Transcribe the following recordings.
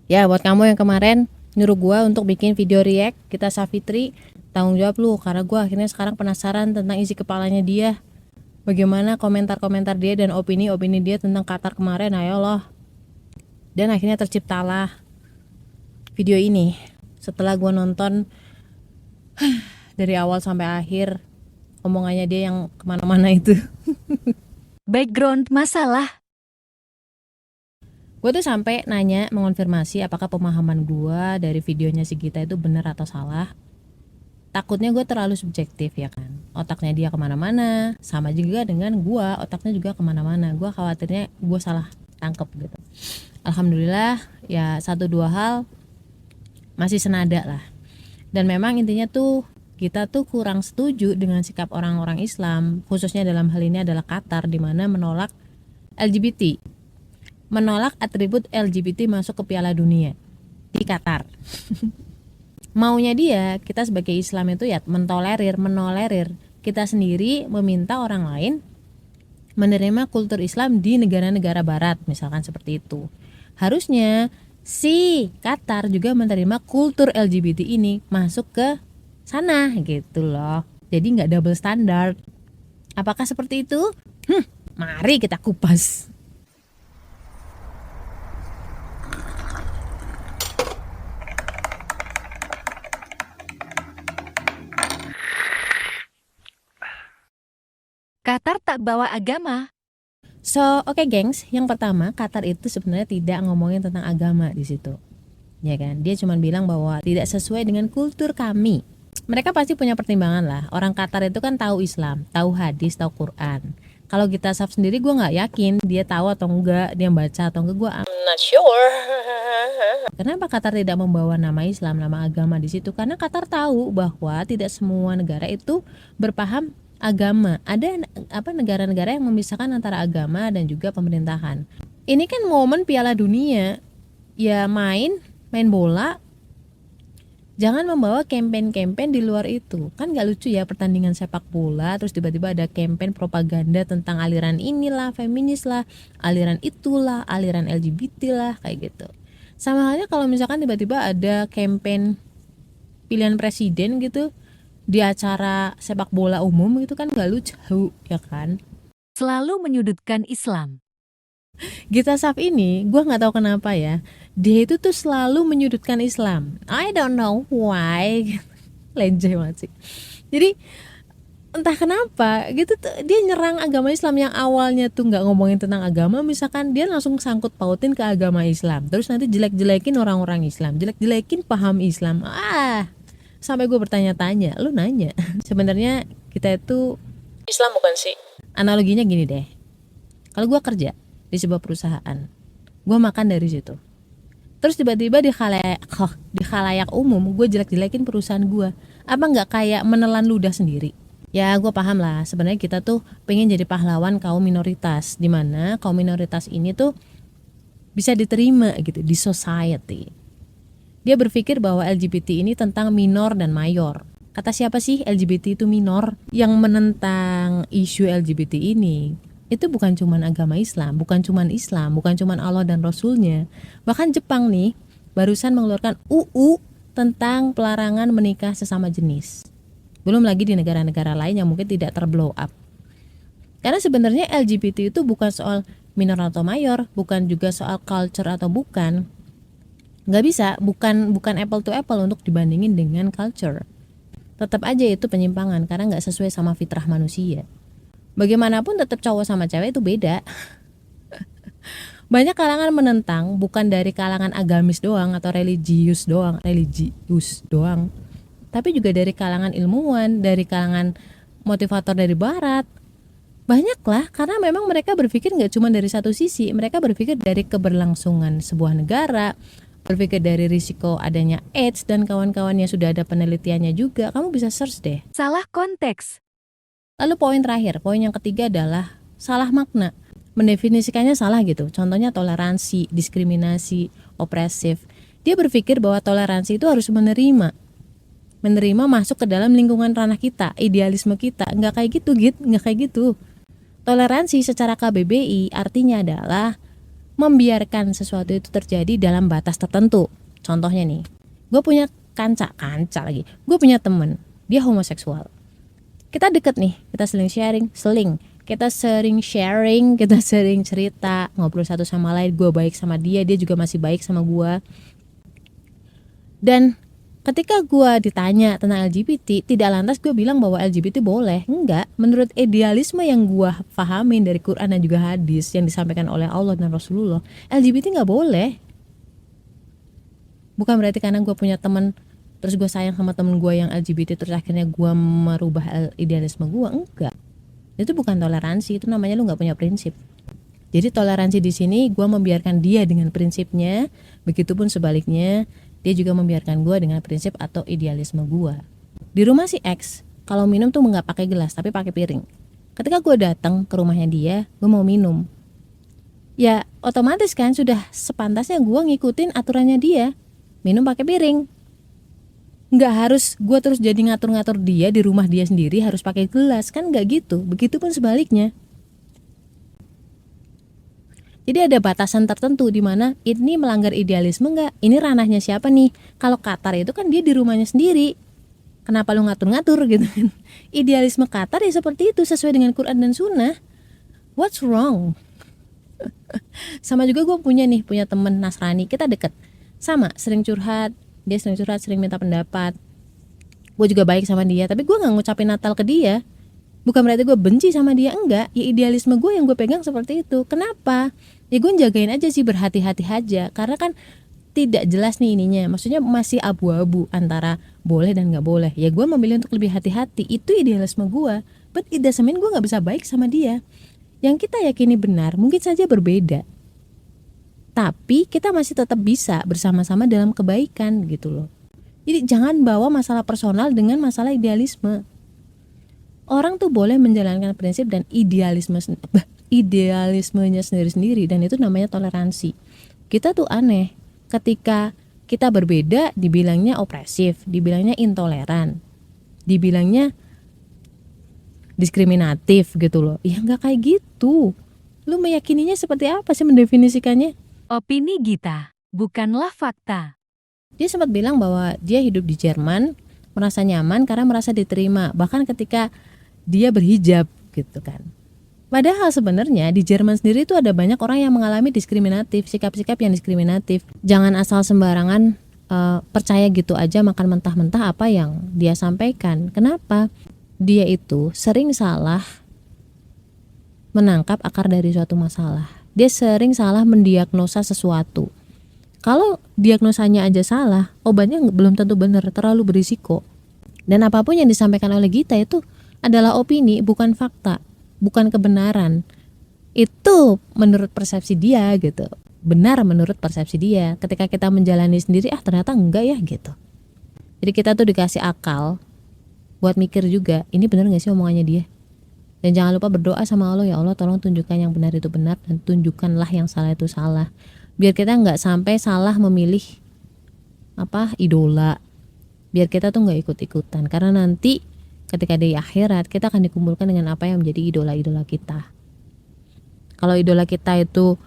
Ya buat kamu yang kemarin nyuruh gua untuk bikin video react kita Safitri, tanggung jawab lu, karena gua akhirnya sekarang penasaran tentang isi kepalanya dia. Bagaimana komentar-komentar dia dan opini-opini dia tentang Qatar kemarin, ayolah. Dan akhirnya terciptalah video ini setelah gua nonton dari awal sampai akhir omongannya dia yang kemana-mana itu. Background masalah. Gue tuh sampai nanya mengonfirmasi apakah pemahaman gue dari videonya si Gita itu benar atau salah. Takutnya gue terlalu subjektif ya kan, otaknya dia kemana-mana, sama juga dengan gue, otaknya juga kemana-mana. Gue khawatirnya gue salah tangkep gitu. Alhamdulillah ya, satu dua hal masih senada lah. Dan memang intinya tuh kita tuh kurang setuju dengan sikap orang-orang Islam, khususnya dalam hal ini adalah Qatar, di mana menolak LGBT, menolak atribut LGBT masuk ke Piala Dunia di Qatar. Maunya dia, kita sebagai Islam itu ya menolerir. Kita sendiri meminta orang lain menerima kultur Islam di negara-negara barat, misalkan seperti itu. Harusnya si Qatar juga menerima kultur LGBT ini masuk ke sana gitu loh. Jadi nggak double standard. Apakah seperti itu? Mari kita kupas. Qatar tak bawa agama. So, oke gengs, yang pertama Qatar itu sebenarnya tidak ngomongin tentang agama di situ. Ya kan? Dia cuma bilang bahwa tidak sesuai dengan kultur kami. Mereka pasti punya pertimbangan lah. Orang Qatar itu kan tahu Islam, tahu hadis, tahu Quran. Kalau kita Saf sendiri gue nggak yakin dia tahu atau enggak, dia baca atau enggak, gue not sure. Kenapa Qatar tidak membawa nama Islam, nama agama di situ? Karena Qatar tahu bahwa tidak semua negara itu berpaham agama. Ada negara-negara yang memisahkan antara agama dan juga pemerintahan. Ini kan momen Piala Dunia, ya main bola, jangan membawa campaign di luar itu. Kan gak lucu ya pertandingan sepak bola terus tiba-tiba ada campaign propaganda tentang aliran inilah, feminis lah, aliran itulah, aliran LGBT lah, kayak gitu. Sama halnya kalau misalkan tiba-tiba ada campaign pilihan presiden gitu di acara sepak bola umum, gitu kan gak lucu ya kan. Selalu menyudutkan Islam. Gita Saf ini gue nggak tahu kenapa ya, dia itu tuh selalu menyudutkan Islam. I don't know why. Lenje banget sih. Jadi entah kenapa gitu tuh dia nyerang agama Islam yang awalnya tuh nggak ngomongin tentang agama, misalkan dia langsung sangkut pautin ke agama Islam, terus nanti jelek-jelekin orang-orang Islam, jelek-jelekin paham Islam. Sampai gue bertanya-tanya, lu nanya sebenarnya kita itu Islam bukan sih? Analoginya gini deh, kalau gue kerja di sebuah perusahaan, gue makan dari situ, terus tiba-tiba di khalayak umum gue jelek-jelekin perusahaan gue, apa nggak kayak menelan ludah sendiri? Ya gue paham lah, sebenarnya kita tuh pengen jadi pahlawan kaum minoritas, dimana kaum minoritas ini tuh bisa diterima gitu di society. Dia berpikir bahwa LGBT ini tentang minor dan mayor. Kata siapa sih LGBT itu minor? Yang menentang isu LGBT ini itu bukan cuman agama Islam, bukan cuman Allah dan Rasulnya. Bahkan Jepang nih barusan mengeluarkan UU tentang pelarangan menikah sesama jenis. Belum lagi di negara-negara lain yang mungkin tidak terblow up. Karena sebenarnya LGBT itu bukan soal minor atau mayor, bukan juga soal culture atau bukan. Nggak bisa, bukan apple to apple untuk dibandingin dengan culture. Tetap aja itu penyimpangan karena nggak sesuai sama fitrah manusia. Bagaimanapun tetap cowok sama cewek itu beda. Banyak kalangan menentang, bukan dari kalangan agamis doang atau religius doang, tapi juga dari kalangan ilmuwan, dari kalangan motivator dari barat. Banyak lah, karena memang mereka berpikir nggak cuma dari satu sisi, mereka berpikir dari keberlangsungan sebuah negara, berpikir dari risiko adanya AIDS dan kawan-kawannya, sudah ada penelitiannya juga. Kamu bisa search deh. Salah konteks. Lalu poin terakhir, poin yang ketiga adalah salah makna. Mendefinisikannya salah gitu. Contohnya toleransi, diskriminasi, opresif. Dia berpikir bahwa toleransi itu harus menerima masuk ke dalam lingkungan ranah kita, idealisme kita. Nggak kayak gitu. Toleransi secara KBBI artinya adalah membiarkan sesuatu itu terjadi dalam batas tertentu. Contohnya nih, gue punya kanca lagi, gue punya temen, dia homoseksual. Kita deket nih, kita kita sering sharing, kita sering cerita, ngobrol satu sama lain, gue baik sama dia juga masih baik sama gue. Dan ketika gue ditanya tentang LGBT, tidak lantas gue bilang bahwa LGBT boleh. Enggak, menurut idealisme yang gue pahamin dari Quran dan juga hadis yang disampaikan oleh Allah dan Rasulullah, LGBT gak boleh. Bukan berarti karena gue punya teman terus gue sayang sama temen gue yang LGBT terus akhirnya gue merubah idealisme gue. Enggak, itu bukan toleransi, itu namanya lu gak punya prinsip. Jadi toleransi di sini gue membiarkan dia dengan prinsipnya, begitupun sebaliknya dia juga membiarkan gue dengan prinsip atau idealisme gue. Di rumah si X, kalau minum tuh nggak pakai gelas tapi pakai piring. Ketika gue datang ke rumahnya dia, gue mau minum, ya otomatis kan sudah sepantasnya gue ngikutin aturannya dia, minum pakai piring. Nggak harus gue terus jadi ngatur-ngatur dia di rumah dia sendiri harus pakai gelas, kan nggak gitu. Begitupun sebaliknya. Jadi ada batasan tertentu di mana ini melanggar idealisme enggak? Ini ranahnya siapa nih? Kalau Qatar itu kan dia di rumahnya sendiri. Kenapa lu ngatur-ngatur gitu kan? Idealisme Qatar ya seperti itu, sesuai dengan Quran dan Sunnah. What's wrong? Sama juga gue punya temen Nasrani, kita deket. Sama, sering curhat, dia sering curhat, sering minta pendapat. Gue juga baik sama dia, tapi gue gak ngucapin Natal ke dia. Bukan berarti gue benci sama dia, enggak. Ya idealisme gue yang gue pegang seperti itu. Kenapa? Ya gue jagain aja sih, berhati-hati aja. Karena kan tidak jelas nih ininya. Maksudnya masih abu-abu antara boleh dan gak boleh. Ya gue memilih untuk lebih hati-hati. Itu idealisme gue. But it doesn't mean gue gak bisa baik sama dia. Yang kita yakini benar mungkin saja berbeda. Tapi kita masih tetap bisa bersama-sama dalam kebaikan gitu loh. Jadi jangan bawa masalah personal dengan masalah idealisme. Orang tuh boleh menjalankan prinsip dan idealismenya sendiri-sendiri, dan itu namanya toleransi. Kita tuh aneh ketika kita berbeda dibilangnya opresif, dibilangnya intoleran, dibilangnya diskriminatif gitu loh. Ya nggak kayak gitu. Lu meyakininya seperti apa sih, mendefinisikannya? Opini Gita, bukanlah fakta. Dia sempat bilang bahwa dia hidup di Jerman merasa nyaman karena merasa diterima, bahkan ketika dia berhijab gitu kan. Padahal sebenarnya di Jerman sendiri itu ada banyak orang yang mengalami diskriminatif, sikap-sikap yang diskriminatif. Jangan asal sembarangan percaya gitu aja, makan mentah-mentah apa yang dia sampaikan. Kenapa? Dia itu sering salah menangkap akar dari suatu masalah. Dia sering salah mendiagnosa sesuatu. Kalau diagnosanya aja salah, obatnya belum tentu benar, terlalu berisiko. Dan apapun yang disampaikan oleh Gita itu adalah opini, bukan fakta, bukan kebenaran. Itu menurut persepsi dia gitu. Benar menurut persepsi dia. Ketika kita menjalani sendiri, ternyata enggak ya gitu. Jadi kita tuh dikasih akal buat mikir juga, ini benar gak sih omongannya dia. Dan jangan lupa berdoa sama Allah, ya Allah tolong tunjukkan yang benar itu benar dan tunjukkanlah yang salah itu salah. Biar kita gak sampai salah memilih idola. Biar kita tuh gak ikut-ikutan. Karena nanti ketika di akhirat kita akan dikumpulkan dengan apa yang menjadi idola-idola kita. Kalau idola kita itu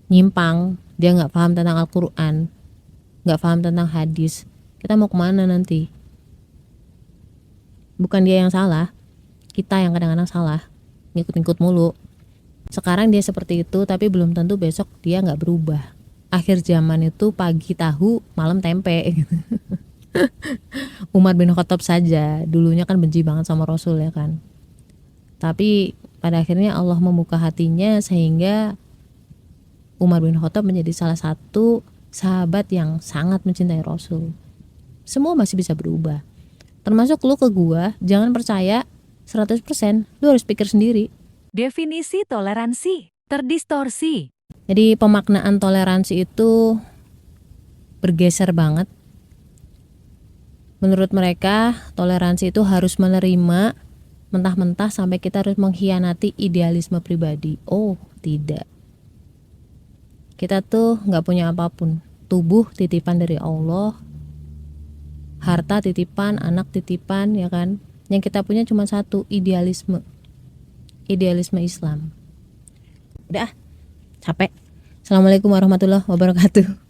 nyimpang, dia gak paham tentang Al-Quran, gak paham tentang hadis, kita mau kemana nanti? Bukan dia yang salah, kita yang kadang-kadang salah, ngikut-ngikut mulu. Sekarang dia seperti itu, tapi belum tentu besok dia gak berubah. Akhir zaman itu pagi tahu, malam tempe gitu. Umar bin Khattab saja dulunya kan benci banget sama Rasul ya kan. Tapi pada akhirnya Allah membuka hatinya sehingga Umar bin Khattab menjadi salah satu sahabat yang sangat mencintai Rasul. Semua masih bisa berubah. Termasuk lu ke gua, jangan percaya 100%, lu harus pikir sendiri. Definisi toleransi terdistorsi. Jadi pemaknaan toleransi itu bergeser banget. Menurut mereka, toleransi itu harus menerima mentah-mentah sampai kita harus mengkhianati idealisme pribadi. Oh, tidak. Kita tuh gak punya apapun. Tubuh titipan dari Allah, harta titipan, anak titipan, ya kan. Yang kita punya cuma satu, idealisme. Idealisme Islam. Udah, capek. Assalamualaikum warahmatullahi wabarakatuh.